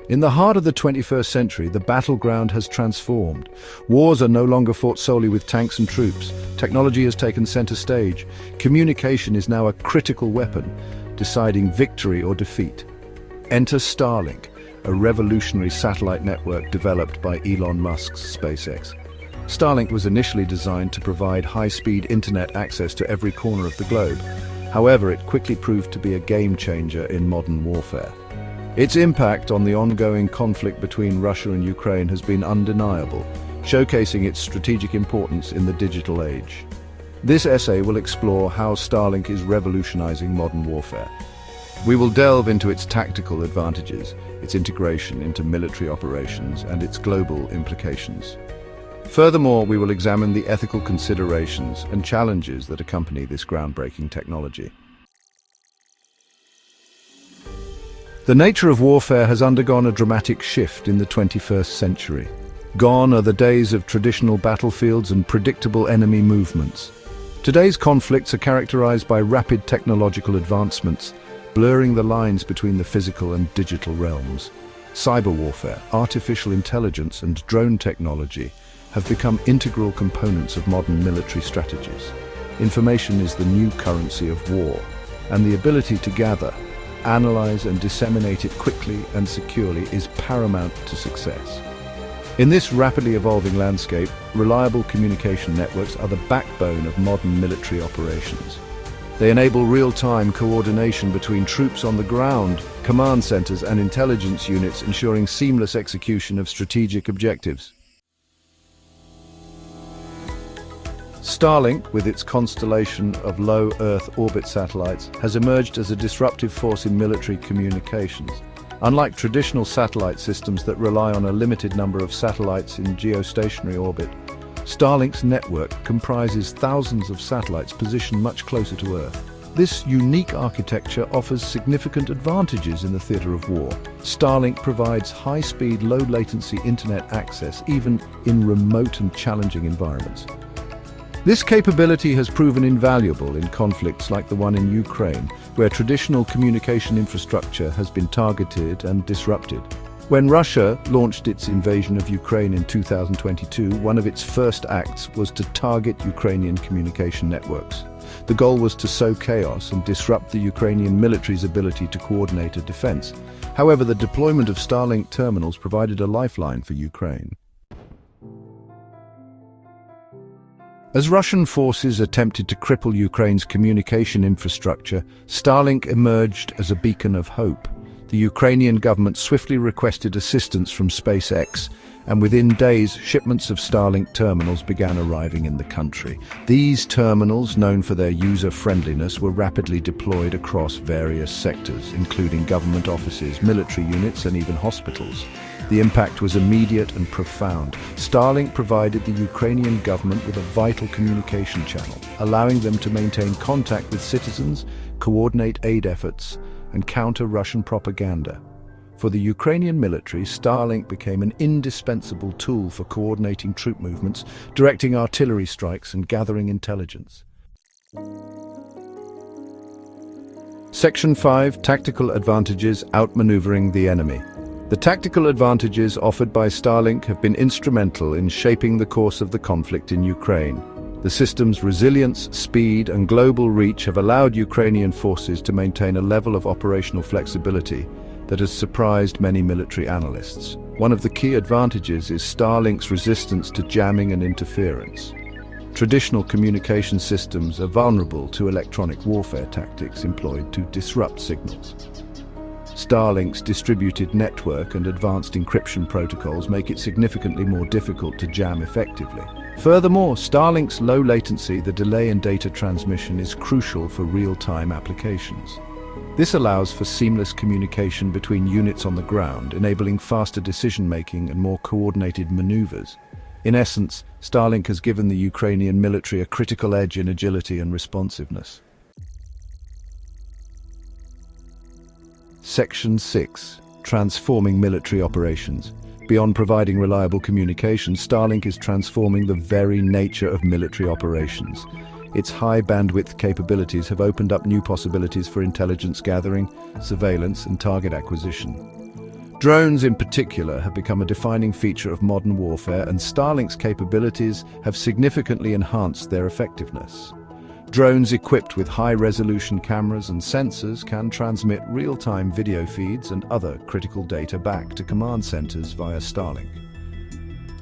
In the heart of the 21st century, the battleground has transformed. Wars are no longer fought solely with tanks and troops. Technology has taken center stage. Communication is now a critical weapon, deciding victory or defeat. Enter Starlink, a revolutionary satellite network developed by Elon Musk's SpaceX. Starlink was initially designed to provide high-speed internet access to every corner of the globe. However, it quickly proved to be a game-changer in modern warfare. Its impact on the ongoing conflict between Russia and Ukraine has been undeniable, showcasing its strategic importance in the digital age. This essay will explore how Starlink is revolutionizing modern warfare. We will delve into its tactical advantages, its integration into military operations, and its global implications. Furthermore, we will examine the ethical considerations and challenges that accompany this groundbreaking technology. The nature of warfare has undergone a dramatic shift in the 21st century. Gone are the days of traditional battlefields and predictable enemy movements. Today's conflicts are characterized by rapid technological advancements, blurring the lines between the physical and digital realms. Cyber warfare, artificial intelligence, and drone technology have become integral components of modern military strategies. Information is the new currency of war, and the ability to gather, analyze, and disseminate it quickly and securely is paramount to success. In this rapidly evolving landscape, reliable communication networks are the backbone of modern military operations. They enable real-time coordination between troops on the ground, command centers, and intelligence units, ensuring seamless execution of strategic objectives. Starlink, with its constellation of low Earth orbit satellites, has emerged as a disruptive force in military communications. Unlike traditional satellite systems that rely on a limited number of satellites in geostationary orbit, Starlink's network comprises thousands of satellites positioned much closer to Earth. This unique architecture offers significant advantages in the theater of war. Starlink provides high-speed, low-latency internet access even in remote and challenging environments. This capability has proven invaluable in conflicts like the one in Ukraine, where traditional communication infrastructure has been targeted and disrupted. When Russia launched its invasion of Ukraine in 2022, one of its first acts was to target Ukrainian communication networks. The goal was to sow chaos and disrupt the Ukrainian military's ability to coordinate a defense. However, the deployment of Starlink terminals provided a lifeline for Ukraine. As Russian forces attempted to cripple Ukraine's communication infrastructure, Starlink emerged as a beacon of hope. The Ukrainian government swiftly requested assistance from SpaceX, and within days, shipments of Starlink terminals began arriving in the country. These terminals, known for their user-friendliness, were rapidly deployed across various sectors, including government offices, military units, and even hospitals. The impact was immediate and profound. Starlink provided the Ukrainian government with a vital communication channel, allowing them to maintain contact with citizens, coordinate aid efforts, and counter Russian propaganda. For the Ukrainian military, Starlink became an indispensable tool for coordinating troop movements, directing artillery strikes, and gathering intelligence. Section 5: Tactical Advantages Outmaneuvering the Enemy. The tactical advantages offered by Starlink have been instrumental in shaping the course of the conflict in Ukraine. The system's resilience, speed, and global reach have allowed Ukrainian forces to maintain a level of operational flexibility that has surprised many military analysts. One of the key advantages is Starlink's resistance to jamming and interference. Traditional communication systems are vulnerable to electronic warfare tactics employed to disrupt signals. Starlink's distributed network and advanced encryption protocols make it significantly more difficult to jam effectively. Furthermore, Starlink's low latency, the delay in data transmission, is crucial for real-time applications. This allows for seamless communication between units on the ground, enabling faster decision-making and more coordinated maneuvers. In essence, Starlink has given the Ukrainian military a critical edge in agility and responsiveness. Section 6: Transforming military operations. Beyond providing reliable communication, Starlink is transforming the very nature of military operations. Its high-bandwidth capabilities have opened up new possibilities for intelligence gathering, surveillance, and target acquisition. Drones in particular have become a defining feature of modern warfare, and Starlink's capabilities have significantly enhanced their effectiveness. Drones equipped with high-resolution cameras and sensors can transmit real-time video feeds and other critical data back to command centers via Starlink.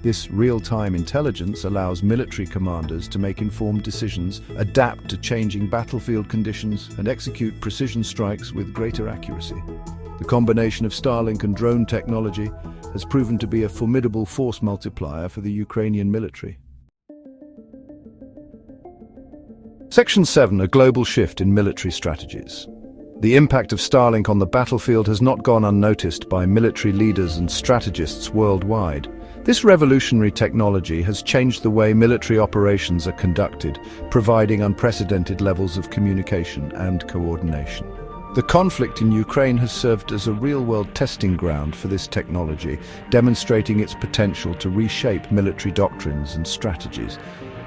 This real-time intelligence allows military commanders to make informed decisions, adapt to changing battlefield conditions, and execute precision strikes with greater accuracy. The combination of Starlink and drone technology has proven to be a formidable force multiplier for the Ukrainian military. Section 7. A global shift in military strategies. The impact of Starlink on the battlefield has not gone unnoticed by military leaders and strategists worldwide. This revolutionary technology has changed the way military operations are conducted, providing unprecedented levels of communication and coordination. The conflict in Ukraine has served as a real-world testing ground for this technology, demonstrating its potential to reshape military doctrines and strategies.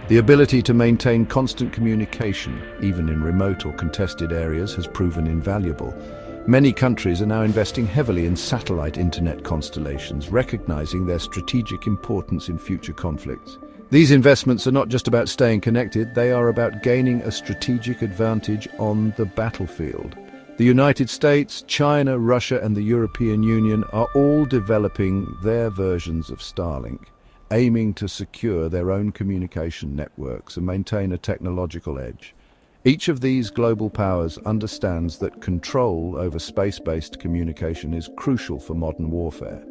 The ability to maintain constant communication, even in remote or contested areas, has proven invaluable. Many countries are now investing heavily in satellite internet constellations, recognizing their strategic importance in future conflicts. These investments are not just about staying connected, they are about gaining a strategic advantage on the battlefield. The United States, China, Russia, and the European Union are all developing their versions of Starlink, aiming to secure their own communication networks and maintain a technological edge. Each of these global powers understands that control over space-based communication is crucial for modern warfare.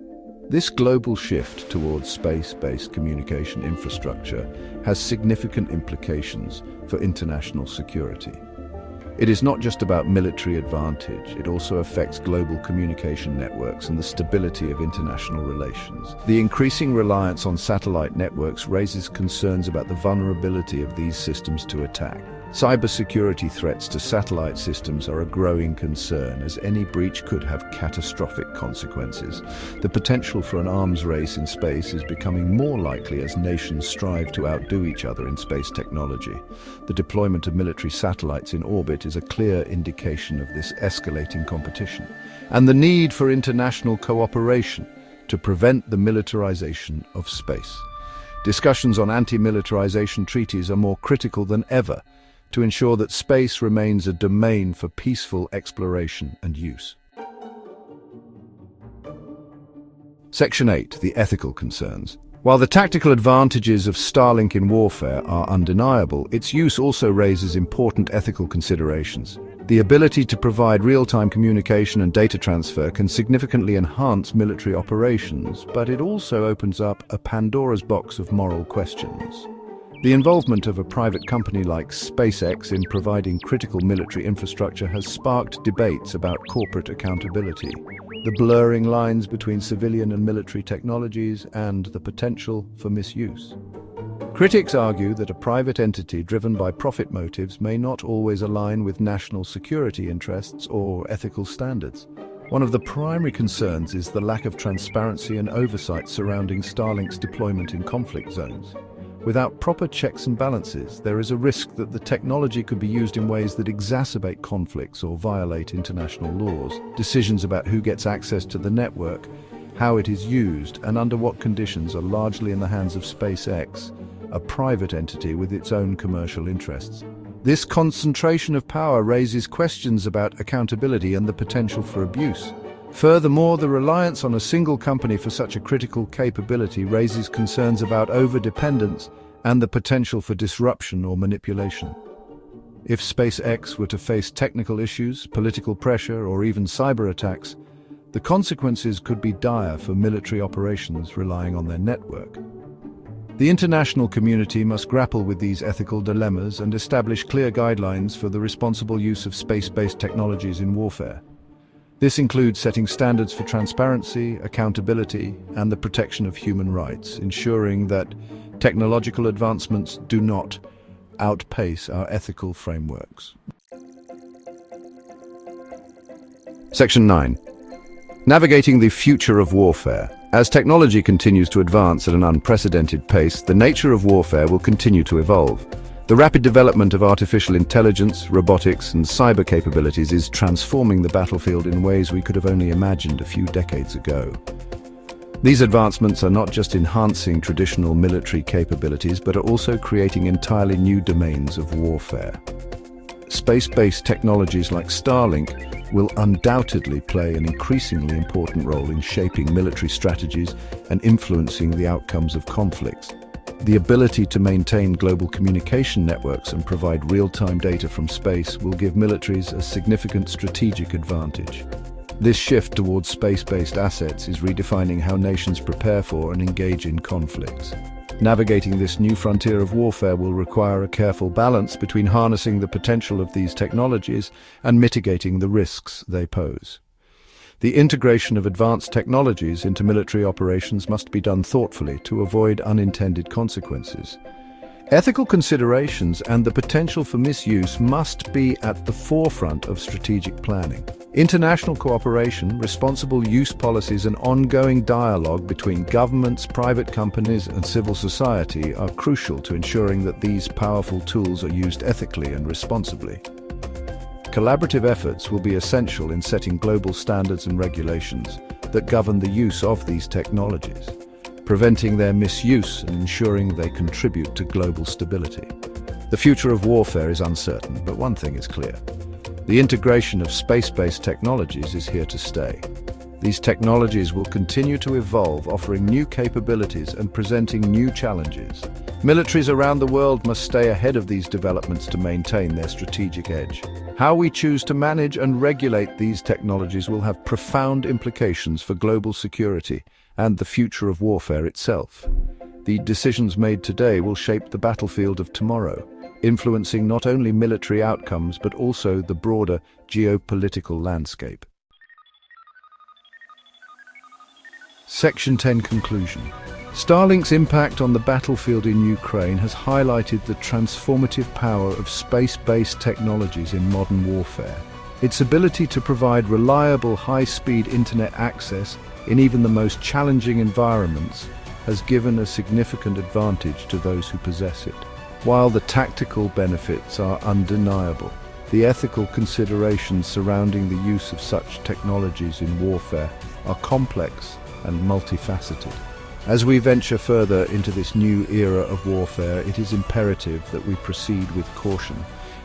This global shift towards space-based communication infrastructure has significant implications for international security. It is not just about military advantage, it also affects global communication networks and the stability of international relations. The increasing reliance on satellite networks raises concerns about the vulnerability of these systems to attack. Cybersecurity threats to satellite systems are a growing concern, as any breach could have catastrophic consequences. The potential for an arms race in space is becoming more likely as nations strive to outdo each other in space technology. The deployment of military satellites in orbit is a clear indication of this escalating competition, and the need for international cooperation to prevent the militarization of space. Discussions on anti-militarization treaties are more critical than ever to ensure that space remains a domain for peaceful exploration and use. Section 8. The ethical concerns. While the tactical advantages of Starlink in warfare are undeniable, its use also raises important ethical considerations. The ability to provide real-time communication and data transfer can significantly enhance military operations, but it also opens up a Pandora's box of moral questions. The involvement of a private company like SpaceX in providing critical military infrastructure has sparked debates about corporate accountability, the blurring lines between civilian and military technologies, and the potential for misuse. Critics argue that a private entity driven by profit motives may not always align with national security interests or ethical standards. One of the primary concerns is the lack of transparency and oversight surrounding Starlink's deployment in conflict zones. Without proper checks and balances, there is a risk that the technology could be used in ways that exacerbate conflicts or violate international laws. Decisions about who gets access to the network, how it is used, and under what conditions are largely in the hands of SpaceX, a private entity with its own commercial interests. This concentration of power raises questions about accountability and the potential for abuse. Furthermore, the reliance on a single company for such a critical capability raises concerns about over-dependence and the potential for disruption or manipulation. If SpaceX were to face technical issues, political pressure, or even cyber attacks, the consequences could be dire for military operations relying on their network. The international community must grapple with these ethical dilemmas and establish clear guidelines for the responsible use of space-based technologies in warfare. This includes setting standards for transparency, accountability, and the protection of human rights, ensuring that technological advancements do not outpace our ethical frameworks. Section 9. Navigating the future of warfare. As technology continues to advance at an unprecedented pace, the nature of warfare will continue to evolve. The rapid development of artificial intelligence, robotics, and cyber capabilities is transforming the battlefield in ways we could have only imagined a few decades ago. These advancements are not just enhancing traditional military capabilities, but are also creating entirely new domains of warfare. Space-based technologies like Starlink will undoubtedly play an increasingly important role in shaping military strategies and influencing the outcomes of conflicts. The ability to maintain global communication networks and provide real-time data from space will give militaries a significant strategic advantage. This shift towards space-based assets is redefining how nations prepare for and engage in conflicts. Navigating this new frontier of warfare will require a careful balance between harnessing the potential of these technologies and mitigating the risks they pose. The integration of advanced technologies into military operations must be done thoughtfully to avoid unintended consequences. Ethical considerations and the potential for misuse must be at the forefront of strategic planning. International cooperation, responsible use policies, and ongoing dialogue between governments, private companies, and civil society are crucial to ensuring that these powerful tools are used ethically and responsibly. Collaborative efforts will be essential in setting global standards and regulations that govern the use of these technologies, preventing their misuse and ensuring they contribute to global stability. The future of warfare is uncertain, but one thing is clear. The integration of space-based technologies is here to stay. These technologies will continue to evolve, offering new capabilities and presenting new challenges. Militaries around the world must stay ahead of these developments to maintain their strategic edge. How we choose to manage and regulate these technologies will have profound implications for global security and the future of warfare itself. The decisions made today will shape the battlefield of tomorrow, influencing not only military outcomes but also the broader geopolitical landscape. Section 10 Conclusion. Starlink's impact on the battlefield in Ukraine has highlighted the transformative power of space-based technologies in modern warfare. Its ability to provide reliable, high-speed internet access in even the most challenging environments has given a significant advantage to those who possess it. While the tactical benefits are undeniable, the ethical considerations surrounding the use of such technologies in warfare are complex and multifaceted. As we venture further into this new era of warfare, it is imperative that we proceed with caution,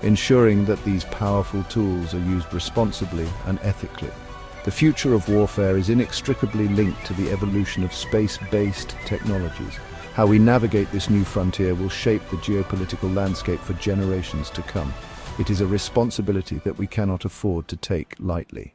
ensuring that these powerful tools are used responsibly and ethically. The future of warfare is inextricably linked to the evolution of space-based technologies. How we navigate this new frontier will shape the geopolitical landscape for generations to come. It is a responsibility that we cannot afford to take lightly.